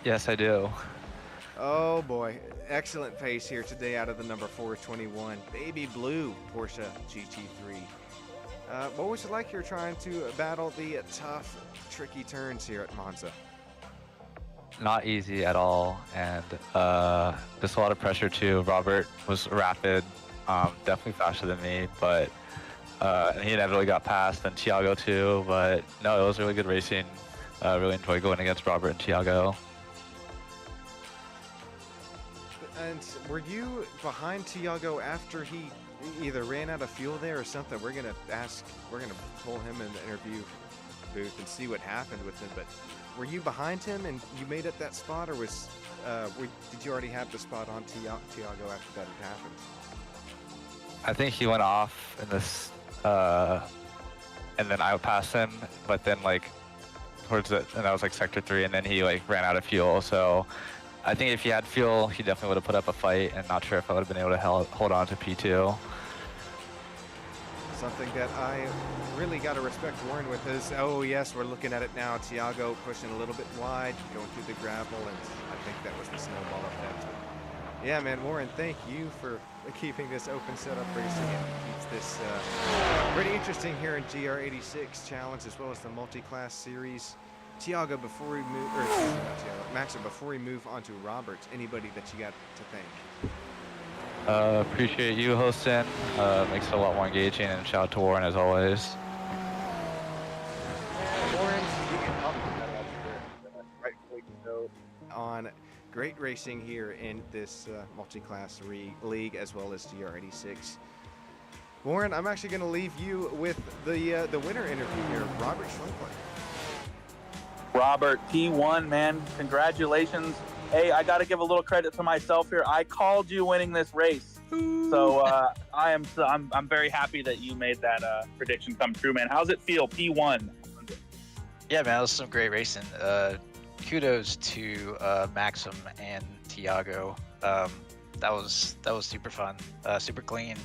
Yes, I do. Oh boy, excellent pace here today out of the number 421 Baby Blue Porsche GT3. What was it like here trying to battle the tough, tricky turns here at Monza? Not easy at all, and just a lot of pressure too. Robert was rapid, definitely faster than me, but he inevitably got past, and Thiago too. But no, it was really good racing. Really enjoyed going against Robert and Thiago. And were you behind Thiago after he either ran out of fuel there or something? We're gonna pull him in the interview booth and see what happened with him. But were you behind him and you made it that spot, or was did you already have the spot on Thiago after that had happened? I think he went off in this, and then I passed him, but then like towards it, and that was like sector 3, and then he like ran out of fuel. So I think if he had fuel, he definitely would have put up a fight, and not sure if I would have been able to hold on to P2. Something that I really got to respect Warren with is, oh yes, we're looking at it now. Thiago pushing a little bit wide, going through the gravel, and I think that was the snowball effect. Yeah, man, Warren, thank you for keeping this open setup racing. It keeps this pretty interesting here in GR86 Challenge as well as the multi-class series. Thiago, before we move, or not Thiago, Maxim, before we move on to Robert, anybody that you got to thank? Appreciate you hosting. Makes it a lot more engaging, and shout out to Warren as always. Warren, you can compliment that rightfully so on great racing here in this multi-class league as well as GR86. Warren, I'm actually going to leave you with the winner interview here, Robert Schwinkler. Robert, P1, man, congratulations. Hey, I got to give a little credit to myself here. I called you winning this race. So I'm very happy that you made that prediction come true, man. How's it feel, P1? Yeah, man, that was some great racing. Kudos to Maxim and Thiago. That was super fun, super clean.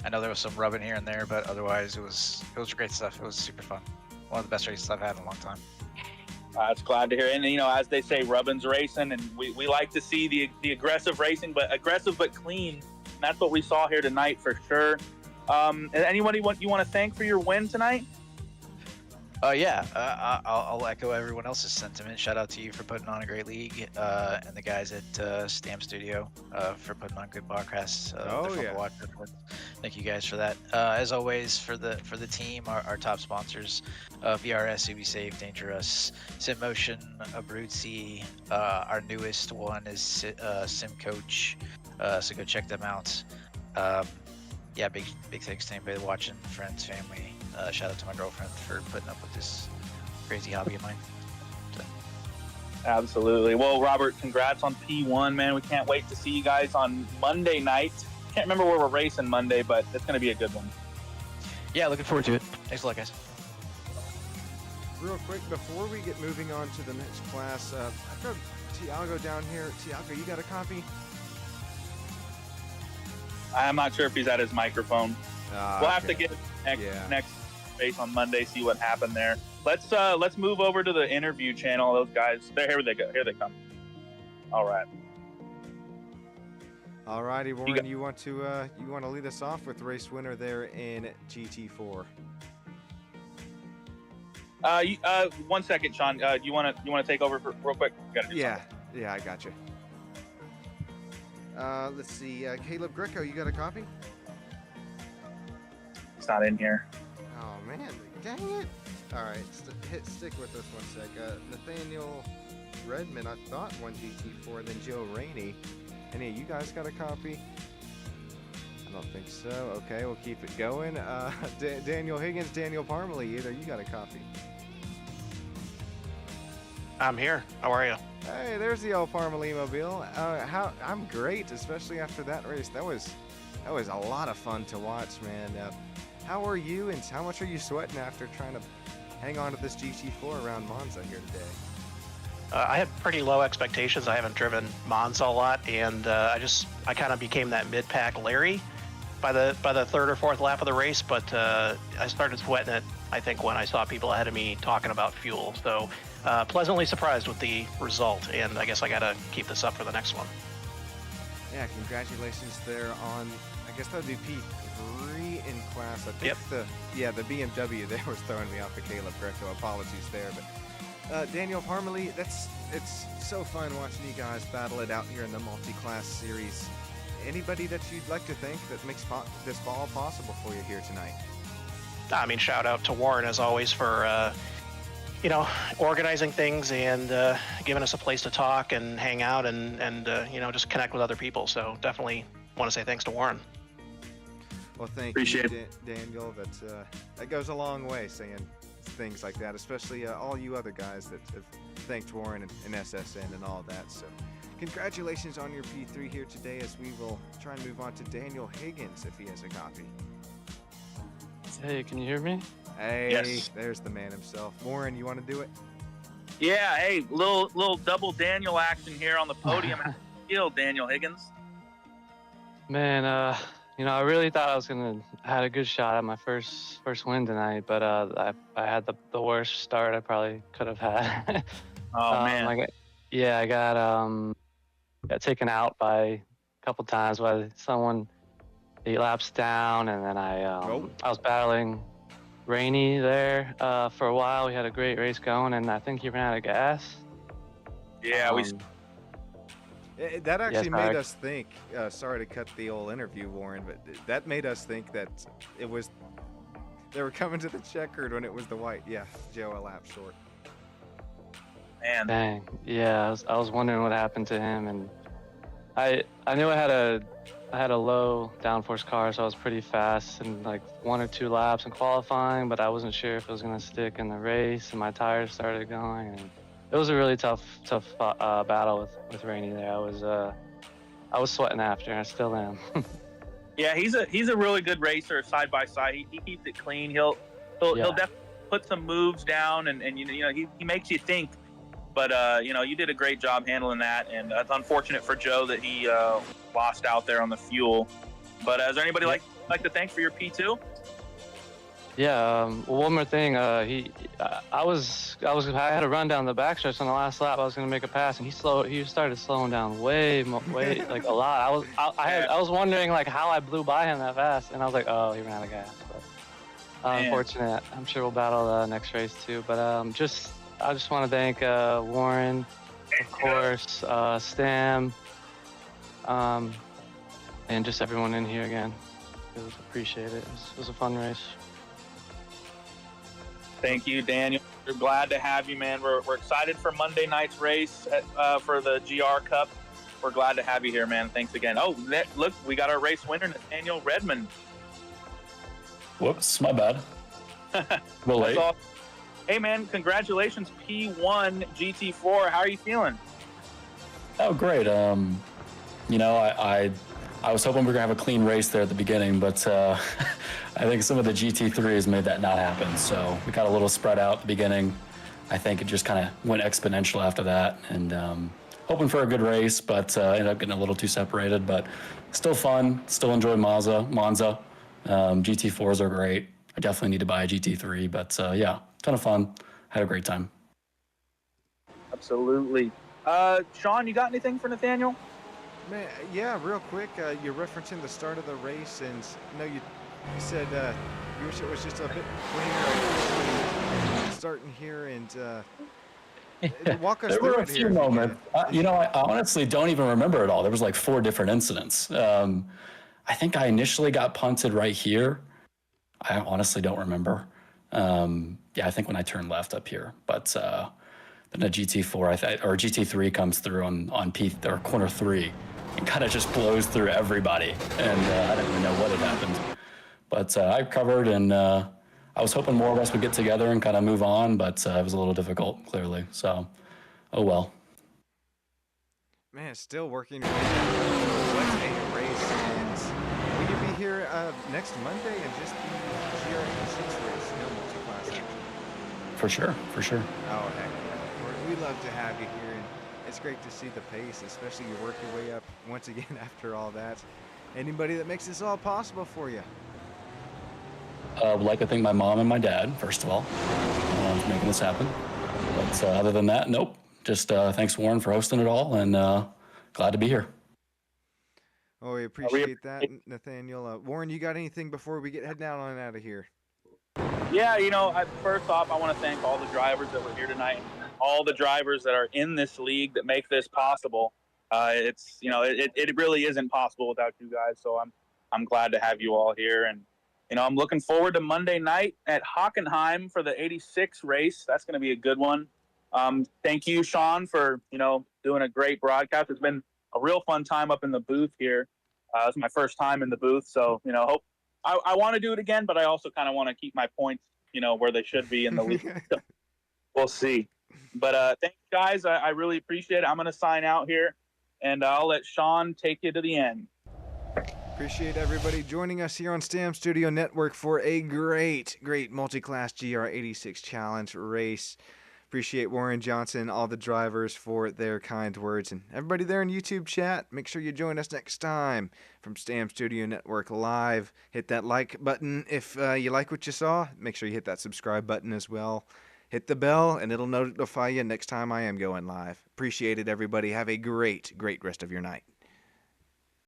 I know there was some rubbing here and there, but otherwise it was great stuff. It was super fun. One of the best races I've had in a long time. It's glad to hear. And, you know, as they say, rubbin's racing, and we like to see the aggressive racing, but aggressive but clean. And that's what we saw here tonight for sure. Anybody you want to thank for your win tonight? I'll echo everyone else's sentiment. Shout out to you for putting on a great league, and the guys at Stamp Studio for putting on good podcasts. They're fun to watch. Thank you guys for that. As always, for the team, our top sponsors, VRS, UbiSafe, Dangerous, SimMotion, Abruzzi. Our newest one is SimCoach, so go check them out. Big thanks to anybody watching, friends, family. Shout out to my girlfriend for putting up with this crazy hobby of mine. So. Absolutely. Well, Robert, congrats on P1, man. We can't wait to see you guys on Monday night. Can't remember where we're racing Monday, but it's going to be a good one. Yeah, looking forward to it. Thanks a lot, guys. Real quick, before we get moving on to the next class, I've got Thiago down here. Thiago, you got a copy? I'm not sure if he's at his microphone. We'll have to get next race on Monday, see what happened there. Let's move over to the interview channel. Those guys, here they go. Here they come. All right. All righty, Warren. You want to lead us off with race winner there in GT4? 1 second, Sean. You want to take over for real quick? Yeah, I got you. Let's see. Caleb Greco, you got a copy? It's not in here. Oh man, dang it! All right, stick with us 1 sec. Nathaniel Redmond, I thought won GT4, then Joe Rainey. Any of you guys got a copy? I don't think so. Okay, we'll keep it going. Daniel Higgins, Daniel Parmalee, either you got a copy? I'm here. How are you? Hey, there's the old Parmalee mobile. I'm great, especially after that race. That was a lot of fun to watch, man. How are you, and how much are you sweating after trying to hang on to this GT4 around Monza here today? I had pretty low expectations. I haven't driven Monza a lot, and I kind of became that mid-pack Larry by the third or fourth lap of the race. But I started sweating it, I think, when I saw people ahead of me talking about fuel. So pleasantly surprised with the result, and I guess I got to keep this up for the next one. Yeah, congratulations there on, I guess that would be P3 in class. I think the BMW there was throwing me off the Caleb Greco. Apologies there. But Daniel Parmalee, it's so fun watching you guys battle it out here in the multi-class series. Anybody that you'd like to thank that makes this fall possible for you here tonight? I mean, shout out to Warren as always for organizing things and giving us a place to talk and hang out and just connect with other people. So definitely want to say thanks to Warren. Well, thank you, Daniel. That goes a long way, saying things like that, especially all you other guys that have thanked Warren and SSN and all that. So congratulations on your P3 here today, as we will try and move on to Daniel Higgins if he has a copy. Hey, can you hear me? Hey, yes. There's the man himself. Warren, you want to do it? Yeah, hey, little double Daniel action here on the podium. Daniel Higgins. Man, I really thought I was had a good shot at my first win tonight, but I had the worst start I probably could have had. Oh man. I got taken out by a couple times by someone 8 laps down, and then I was battling Rainey there for a while. We had a great race going, and I think he ran out of gas. Yeah, that actually made us think, sorry to cut the old interview, Warren, but that made us think that they were coming to the checkered when it was the white. Yeah, Joe a lap short. Man. Dang. Yeah, I was wondering what happened to him, and I knew I had a low downforce car, so I was pretty fast in like 1 or 2 laps in qualifying, but I wasn't sure if it was going to stick in the race, and my tires started going, and it was a really tough battle with Rainey there. I was sweating after, and I still am. Yeah, he's a really good racer side by side. He keeps it clean. He'll definitely put some moves down, and he makes you think. But you did a great job handling that, and it's unfortunate for Joe that he lost out there on the fuel. But is there anybody like to thank for your P2? Yeah. One more thing. I had a run down the backstretch on the last lap. I was gonna make a pass, and he started slowing down way like a lot. I was wondering like how I blew by him that fast, and I was like, oh, he ran out of gas. But unfortunate. I'm sure we'll battle the next race too. But I just want to thank Warren, of course, Stam, and just everyone in here again. It was appreciated. It was a fun race. Thank you, Daniel. We're glad to have you, man. We're excited for Monday night's race for the GR Cup. We're glad to have you here, man. Thanks again. Oh, look, we got our race winner, Nathaniel Redmond. Whoops, my bad. Well, late. Hey, man, congratulations, P1 GT4. How are you feeling? Oh, great. I was hoping we were going to have a clean race there at the beginning, but I think some of the GT3s made that not happen. So we got a little spread out at the beginning. I think it just kind of went exponential after that, and hoping for a good race, but ended up getting a little too separated, but still fun. Still enjoy Monza. GT4s are great. I definitely need to buy a GT3, but ton of fun. Had a great time. Absolutely. Sean, you got anything for Nathaniel? Man, yeah, real quick. You're referencing the start of the race, and you said you wish it was just a bit cleaner starting here, and walk us there through were a it few here. moments. I honestly don't even remember it all. There was like 4 different incidents. I think I initially got punted right here. I honestly don't remember. I think when I turned left up here, but then a GT4 or GT3 comes through on P or corner 3 and kind of just blows through everybody, and I didn't even know what had happened. But I covered, and I was hoping more of us would get together and kind of move on, but it was a little difficult, clearly. So, oh well. Man, still working. What a race! And will you be here next Monday and just be GR6 race, multi-class action? For sure. Oh heck, we love to have you here, and it's great to see the pace, especially you work your way up once again after all that. Anybody that makes this all possible for you? Would like to thank my mom and my dad, first of all, for making this happen. But But other than that, nope. Just thanks, Warren, for hosting it all, and glad to be here. Oh, we appreciate that, Nathaniel. Warren, you got anything before we get heading on out of here? Yeah, first off, I want to thank all the drivers that were here tonight, all the drivers that are in this league that make this possible. It's it really isn't possible without you guys. So I'm glad to have you all here, and I'm looking forward to Monday night at Hockenheim for the 86 race. That's going to be a good one. Thank you, Sean, for doing a great broadcast. It's been a real fun time up in the booth here. It's my first time in the booth, so hope I want to do it again, but I also kind of want to keep my points where they should be in the league. So we'll see. But thanks, guys. I really appreciate it. I'm going to sign out here, and I'll let Sean take you to the end. Appreciate everybody joining us here on Stam Studio Network for a great multi-class GR86 Challenge race. Appreciate Warren Johnson, all the drivers for their kind words, and everybody there in YouTube chat. Make sure you join us next time from Stam Studio Network Live. Hit that like button if you like what you saw. Make sure you hit that subscribe button as well. Hit the bell, and it'll notify you next time I am going live. Appreciate it, everybody. Have a great rest of your night.